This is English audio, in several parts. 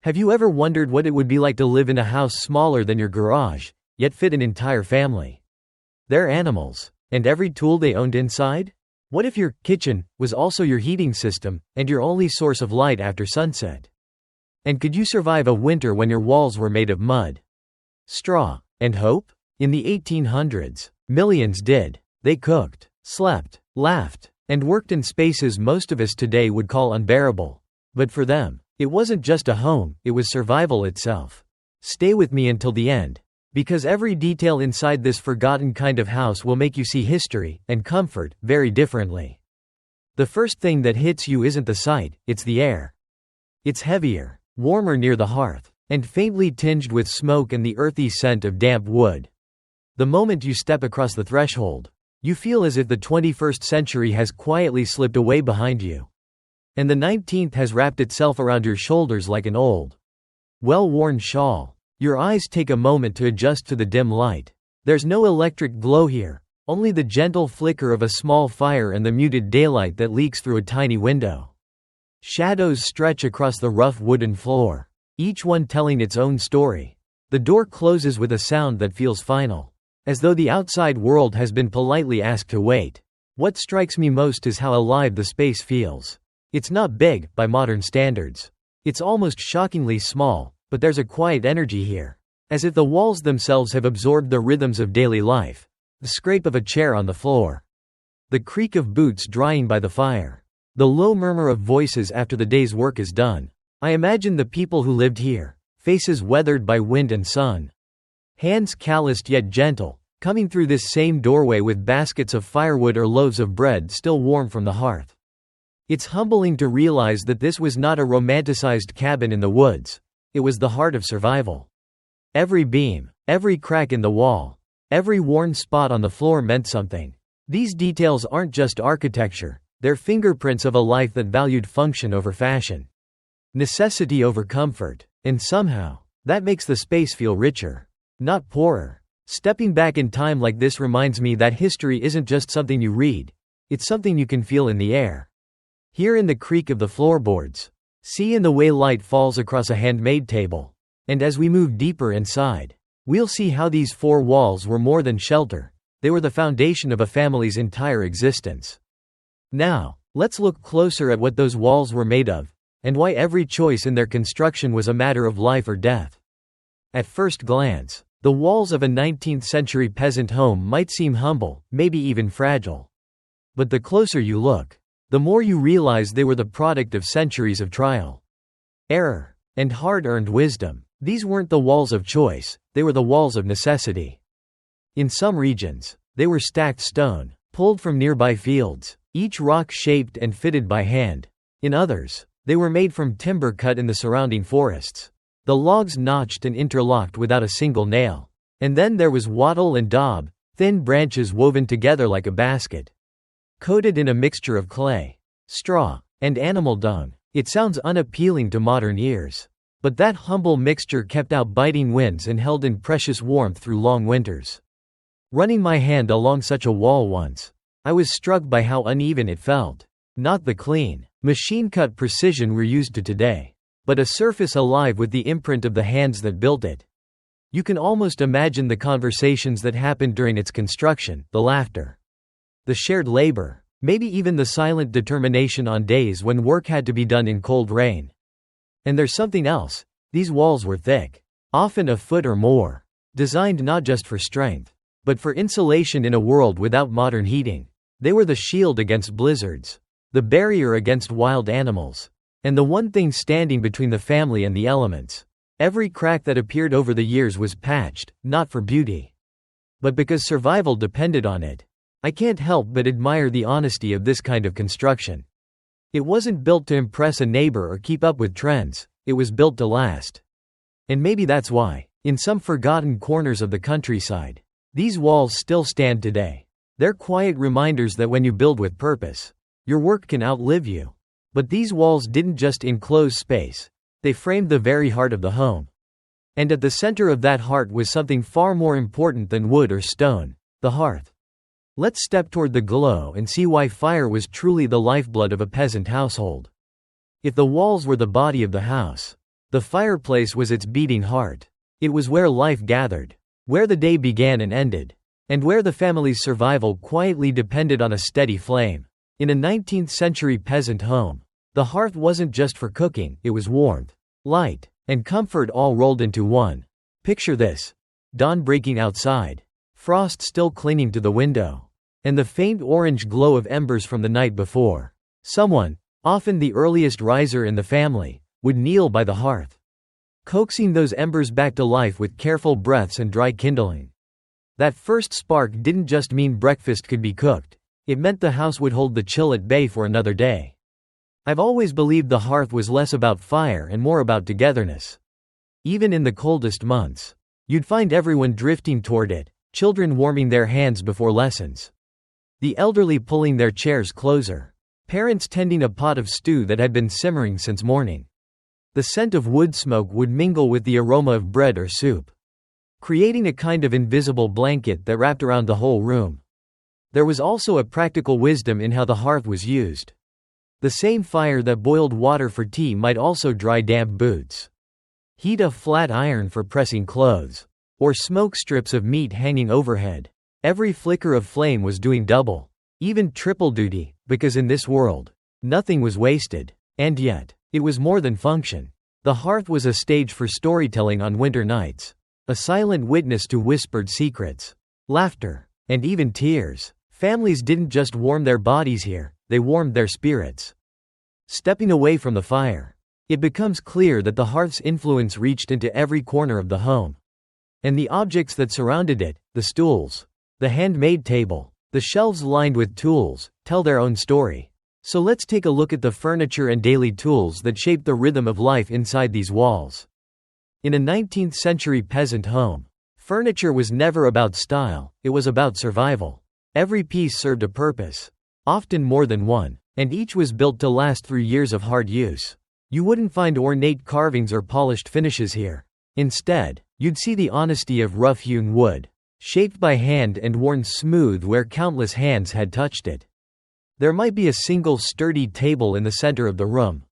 Have you ever wondered what it would be like to live in a house smaller than your garage, yet fit an entire family? Their animals, and every tool they owned inside? What if your kitchen was also your heating system, and your only source of light after sunset? And could you survive a winter when your walls were made of mud, straw, and hope? In the 1800s, millions did. They cooked, slept, laughed, and worked in spaces most of us today would call unbearable. But for them, it wasn't just a home, it was survival itself. Stay with me until the end, because every detail inside this forgotten kind of house will make you see history and comfort very differently. The first thing that hits you isn't the sight, it's the air. It's heavier, warmer near the hearth, and faintly tinged with smoke and the earthy scent of damp wood. The moment you step across the threshold, you feel as if the 21st century has quietly slipped away behind you, and the 19th has wrapped itself around your shoulders like an old, well-worn shawl. Your eyes take a moment to adjust to the dim light. There's no electric glow here, only the gentle flicker of a small fire and the muted daylight that leaks through a tiny window. Shadows stretch across the rough wooden floor, each one telling its own story. The door closes with a sound that feels final, as though the outside world has been politely asked to wait. What strikes me most is how alive the space feels. It's not big, by modern standards. It's almost shockingly small, but there's a quiet energy here, as if the walls themselves have absorbed the rhythms of daily life. The scrape of a chair on the floor, the creak of boots drying by the fire, the low murmur of voices after the day's work is done. I imagine the people who lived here, faces weathered by wind and sun, hands calloused yet gentle, coming through this same doorway with baskets of firewood or loaves of bread still warm from the hearth. It's humbling to realize that this was not a romanticized cabin in the woods. It was the heart of survival. Every beam, every crack in the wall, every worn spot on the floor meant something. These details aren't just architecture, they're fingerprints of a life that valued function over fashion, necessity over comfort, and somehow, that makes the space feel richer, not poorer. Stepping back in time like this reminds me that history isn't just something you read, it's something you can feel in the air. Hear in the creak of the floorboards, see in the way light falls across a handmade table. And as we move deeper inside, we'll see how these four walls were more than shelter, they were the foundation of a family's entire existence. Now, let's look closer at what those walls were made of, and why every choice in their construction was a matter of life or death. At first glance, the walls of a 19th-century peasant home might seem humble, maybe even fragile. But the closer you look, the more you realize they were the product of centuries of trial, error, and hard-earned wisdom. These weren't the walls of choice, they were the walls of necessity. In some regions, they were stacked stone, pulled from nearby fields, each rock shaped and fitted by hand. In others, they were made from timber cut in the surrounding forests, the logs notched and interlocked without a single nail. And then there was wattle and daub, thin branches woven together like a basket, coated in a mixture of clay, straw, and animal dung. It sounds unappealing to modern ears, but that humble mixture kept out biting winds and held in precious warmth through long winters. Running my hand along such a wall once, I was struck by how uneven it felt. Not the clean, machine-cut precision we're used to today, but a surface alive with the imprint of the hands that built it. You can almost imagine the conversations that happened during its construction, the laughter, the shared labor, maybe even the silent determination on days when work had to be done in cold rain. And there's something else. These walls were thick, often a foot or more, designed not just for strength, but for insulation in a world without modern heating. They were the shield against blizzards, the barrier against wild animals, and the one thing standing between the family and the elements. Every crack that appeared over the years was patched, not for beauty, but because survival depended on it. I can't help but admire the honesty of this kind of construction. It wasn't built to impress a neighbor or keep up with trends, it was built to last. And maybe that's why, in some forgotten corners of the countryside, these walls still stand today. They're quiet reminders that when you build with purpose, your work can outlive you. But these walls didn't just enclose space, they framed the very heart of the home. And at the center of that heart was something far more important than wood or stone, the hearth. Let's step toward the glow and see why fire was truly the lifeblood of a peasant household. If the walls were the body of the house, The fireplace was its beating heart. It was where life gathered, where the day began and ended, and where the family's survival quietly depended on a steady flame. In a 19th-century peasant home, the hearth wasn't just for cooking, it was warmth, light, and comfort all rolled into one. Picture this: dawn breaking outside, frost still clinging to the window, and the faint orange glow of embers from the night before. Someone, often the earliest riser in the family, would kneel by the hearth, coaxing those embers back to life with careful breaths and dry kindling. That first spark didn't just mean breakfast could be cooked, it meant the house would hold the chill at bay for another day. I've always believed the hearth was less about fire and more about togetherness. Even in the coldest months, you'd find everyone drifting toward it, children warming their hands before lessons, the elderly pulling their chairs closer, parents tending a pot of stew that had been simmering since morning. The scent of wood smoke would mingle with the aroma of bread or soup, creating a kind of invisible blanket that wrapped around the whole room. There was also a practical wisdom in how the hearth was used. The same fire that boiled water for tea might also dry damp boots, heat a flat iron for pressing clothes, or smoke strips of meat hanging overhead. Every flicker of flame was doing double, even triple duty, because in this world, nothing was wasted. And yet, it was more than function. The hearth was a stage for storytelling on winter nights, a silent witness to whispered secrets, laughter, and even tears. Families didn't just warm their bodies here, they warmed their spirits. Stepping away from the fire, it becomes clear that the hearth's influence reached into every corner of the home. And the objects that surrounded it, the stools, the handmade table, the shelves lined with tools, tell their own story. So let's take a look at the furniture and daily tools that shaped the rhythm of life inside these walls. In a 19th-century peasant home, furniture was never about style, it was about survival. Every piece served a purpose, often more than one, and each was built to last through years of hard use. You wouldn't find ornate carvings or polished finishes here. Instead, you'd see the honesty of rough-hewn wood, shaped by hand and worn smooth where countless hands had touched it. There might be a single sturdy table in the center of the room,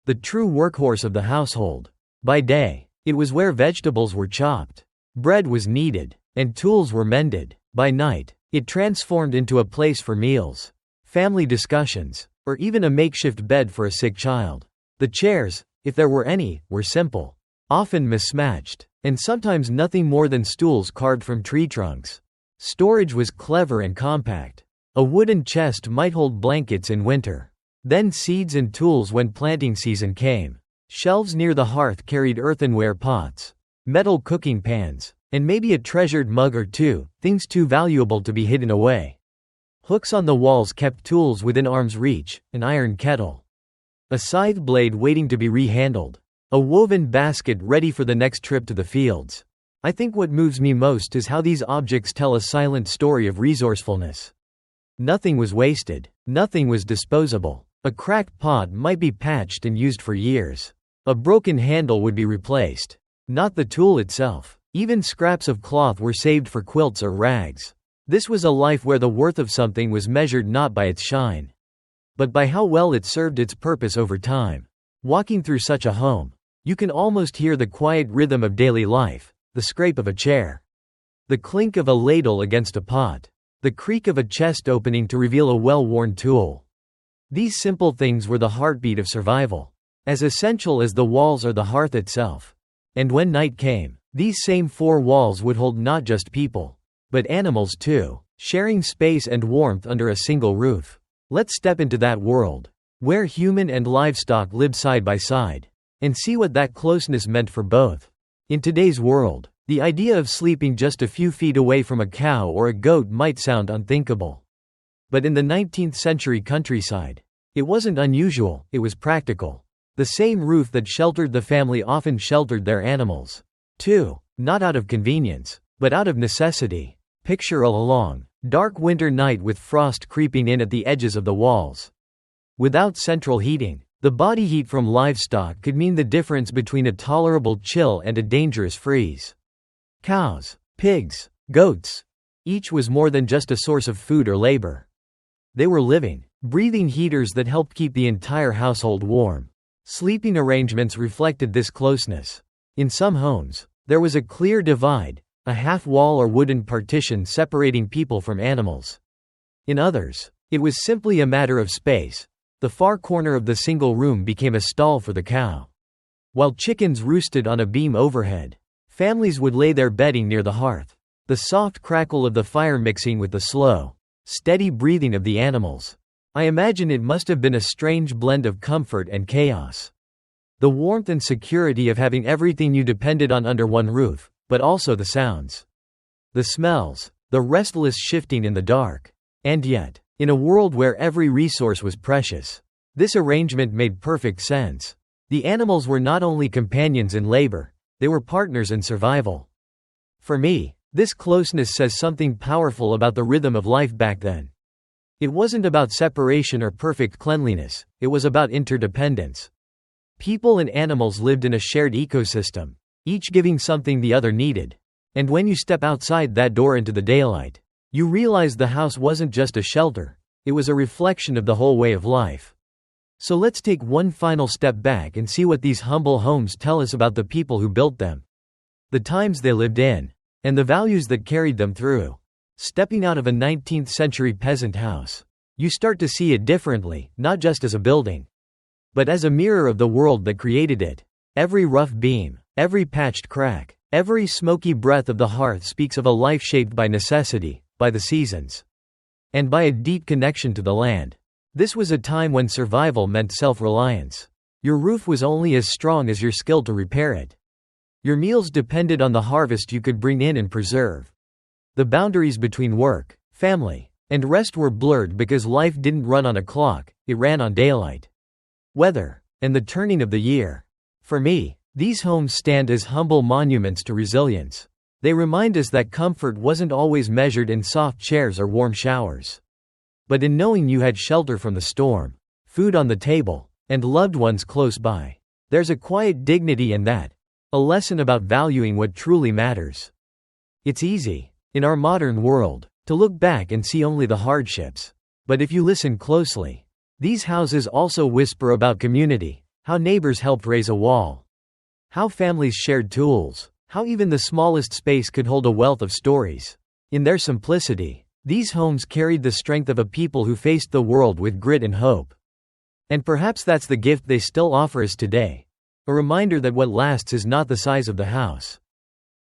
the true workhorse of the household. By day, it was where vegetables were chopped, bread was kneaded, and tools were mended. By night, it transformed into a place for meals, family discussions, or even a makeshift bed for a sick child. The chairs, if there were any, were simple, often mismatched, and sometimes nothing more than stools carved from tree trunks. Storage was clever and compact. A wooden chest might hold blankets in winter, then seeds and tools when planting season came. Shelves near the hearth carried earthenware pots, metal cooking pans, and maybe a treasured mug or two, things too valuable to be hidden away. Hooks on the walls kept tools within arm's reach, an iron kettle, a scythe blade waiting to be rehandled, a woven basket ready for the next trip to the fields. I think what moves me most is how these objects tell a silent story of resourcefulness. Nothing was wasted, nothing was disposable. A cracked pot might be patched and used for years. A broken handle would be replaced, not the tool itself. Even scraps of cloth were saved for quilts or rags. This was a life where the worth of something was measured not by its shine, but by how well it served its purpose over time. Walking through such a home, you can almost hear the quiet rhythm of daily life, the scrape of a chair, the clink of a ladle against a pot, the creak of a chest opening to reveal a well-worn tool. These simple things were the heartbeat of survival, as essential as the walls or the hearth itself. And when night came, these same four walls would hold not just people, but animals too, sharing space and warmth under a single roof. Let's step into that world, where human and livestock lived side by side, and see what that closeness meant for both. In today's world, the idea of sleeping just a few feet away from a cow or a goat might sound unthinkable. But in the 19th-century countryside, it wasn't unusual, it was practical. The same roof that sheltered the family often sheltered their animals, too, not out of convenience, but out of necessity. Picture a long, dark winter night with frost creeping in at the edges of the walls. Without central heating, the body heat from livestock could mean the difference between a tolerable chill and a dangerous freeze. Cows, pigs, goats, each was more than just a source of food or labor. They were living, breathing heaters that helped keep the entire household warm. Sleeping arrangements reflected this closeness. In some homes, there was a clear divide, a half wall or wooden partition separating people from animals. In others, it was simply a matter of space. The far corner of the single room became a stall for the cow. While chickens roosted on a beam overhead, families would lay their bedding near the hearth. The soft crackle of the fire mixing with the slow, steady breathing of the animals. I imagine it must have been a strange blend of comfort and chaos. The warmth and security of having everything you depended on under one roof, but also the sounds. The smells, the restless shifting in the dark. And yet, in a world where every resource was precious, this arrangement made perfect sense. The animals were not only companions in labor, they were partners in survival. For me, this closeness says something powerful about the rhythm of life back then. It wasn't about separation or perfect cleanliness, it was about interdependence. People and animals lived in a shared ecosystem, each giving something the other needed. And when you step outside that door into the daylight, you realize the house wasn't just a shelter, it was a reflection of the whole way of life. So let's take one final step back and see what these humble homes tell us about the people who built them, the times they lived in, and the values that carried them through. Stepping out of a 19th-century peasant house, you start to see it differently, not just as a building, but as a mirror of the world that created it. Every rough beam, every patched crack, every smoky breath of the hearth speaks of a life shaped by necessity, by the seasons, and by a deep connection to the land. This was a time when survival meant self-reliance. Your roof was only as strong as your skill to repair it. Your meals depended on the harvest you could bring in and preserve. The boundaries between work, family, and rest were blurred because life didn't run on a clock, it ran on daylight, weather, and the turning of the year. For me, these homes stand as humble monuments to resilience. They remind us that comfort wasn't always measured in soft chairs or warm showers, but in knowing you had shelter from the storm, food on the table, and loved ones close by. There's a quiet dignity in that, a lesson about valuing what truly matters. It's easy, in our modern world, to look back and see only the hardships. But if you listen closely, these houses also whisper about community, how neighbors helped raise a wall, how families shared tools, how even the smallest space could hold a wealth of stories. In their simplicity, these homes carried the strength of a people who faced the world with grit and hope. And perhaps that's the gift they still offer us today. A reminder that what lasts is not the size of the house,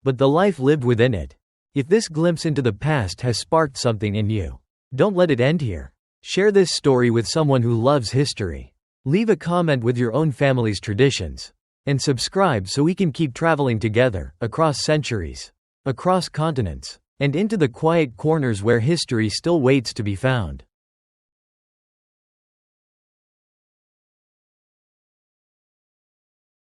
but the life lived within it. If this glimpse into the past has sparked something in you, don't let it end here. Share this story with someone who loves history. Leave a comment with your own family's traditions. And subscribe so we can keep traveling together, across centuries, across continents, and into the quiet corners where history still waits to be found.